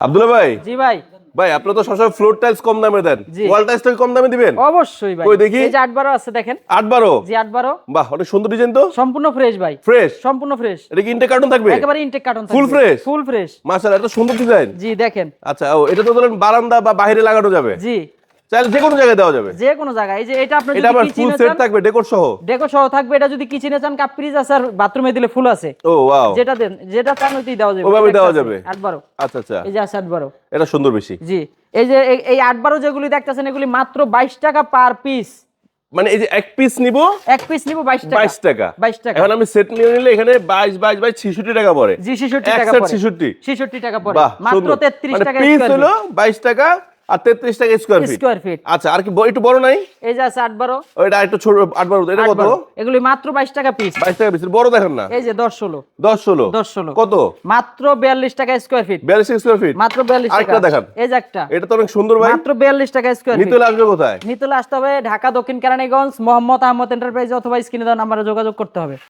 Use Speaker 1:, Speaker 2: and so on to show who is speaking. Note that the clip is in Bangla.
Speaker 1: আব্দুল্লাহ ভাই,
Speaker 2: জি ভাই।
Speaker 1: ভাই আপনি তো সবসময় ফ্লোর টাইলস কম দামে দেন,
Speaker 2: জি।
Speaker 1: ওয়াল টাইলস তো কম দামে দিবেন?
Speaker 2: অবশ্যই ভাই।
Speaker 1: কই দেখি।
Speaker 2: এই যে 8/12 আছে দেখেন।
Speaker 1: 8/12?
Speaker 2: জি 8/12।
Speaker 1: বাহ, অনেক সুন্দর ডিজাইন তো।
Speaker 2: সম্পূর্ণ ফ্রেশ ভাই।
Speaker 1: ফ্রেশ?
Speaker 2: সম্পূর্ণ ফ্রেশ।
Speaker 1: এটা কি ইনটেক কার্টন থাকবে?
Speaker 2: একেবারে ইনটেক কার্টন থাকবে।
Speaker 1: Full fresh?
Speaker 2: Full fresh.
Speaker 1: মাশাআল্লাহ, এটা সুন্দর ডিজাইন।
Speaker 2: জি দেখেন।
Speaker 1: আচ্ছা, ও এটা তো ধরেন বারান্দা বা বাইরে লাগানো যাবে।
Speaker 2: জি।
Speaker 1: চাইলে যে কোনো জায়গায় দেওয়া যাবে।
Speaker 2: যে কোনো জায়গায়। এই যে এটা আপনি
Speaker 1: এটা
Speaker 2: যদি
Speaker 1: আবার ফুল
Speaker 2: কিচেনে
Speaker 1: সেট
Speaker 2: চান,
Speaker 1: থাকবে ডেকোর সহ।
Speaker 2: ডেকোর সহ থাকবে। এটা যদি কিচেনে চান, কাপ ফ্রিজ আছে আর বাথরুমে দিলে ফুল আছে।
Speaker 1: ও ওয়াও।
Speaker 2: যেটা দেন, যেটা চান ওইটাই দেওয়া যাবে।
Speaker 1: ওভাবে দেওয়া যাবে।
Speaker 2: 8/12।
Speaker 1: আচ্ছা আচ্ছা,
Speaker 2: এই যে আছে 8/12।
Speaker 1: এটা সুন্দর বেশি।
Speaker 2: জি। এই যে এই 8/12 যেগুলি দেখতেছেন এগুলি মাত্র 22 টাকা পার পিস।
Speaker 1: মানে এই যে এক পিস নিব,
Speaker 2: এক পিস নিব 22 টাকা।
Speaker 1: 22 টাকা।
Speaker 2: 22 টাকা।
Speaker 1: এখন আমি সেট নিয়ে নিলে এখানে 22 22 22 66 টাকা পড়ে।
Speaker 2: জি 66
Speaker 1: এক
Speaker 2: টাকা
Speaker 1: সেট
Speaker 2: পড়ে।
Speaker 1: 66।
Speaker 2: 66 টাকা পড়ে।
Speaker 1: বাহ,
Speaker 2: মাত্র
Speaker 1: সুন্দর।
Speaker 2: 33
Speaker 1: মানে
Speaker 2: টাকা
Speaker 1: পিস
Speaker 2: স্কয়ার
Speaker 1: হলো 22 টাকা আর 33 টাকা স্কয়ার
Speaker 2: স্কয়ার
Speaker 1: ফিট।
Speaker 2: ফিট।
Speaker 1: আচ্ছা, আর কি একটু বড় নাই?
Speaker 2: এই যে আছে 8/12।
Speaker 1: ওইটা একটু ছোট 8/12, এটা কত?
Speaker 2: এগুলি মাত্র 22 টাকা পিস।
Speaker 1: 22 টাকা পিস। বড় দেখেন না।
Speaker 2: এই যে 10/16।
Speaker 1: 10 16।
Speaker 2: 10/16
Speaker 1: কত?
Speaker 2: মাত্র 42 টাকা স্কয়ার ফিট।
Speaker 1: 42 square feet.
Speaker 2: মাত্র 42 টাকা।
Speaker 1: আরেকটা দেখান।
Speaker 2: এই যে একটা।
Speaker 1: এটা তো অনেক সুন্দর ভাই।
Speaker 2: মাত্র 42 টাকা স্কয়ার ফিট।
Speaker 1: নিতে হলে আসবে কোথায়?
Speaker 2: নিতে হলে আসতে হবে ঢাকা দক্ষিণ কেরানীগঞ্জ মোহাম্মদ আহমদ এন্টারপ্রাইজ অথবা স্ক্রিনে দেওয়া নম্বরে যোগাযোগ করতে হবে।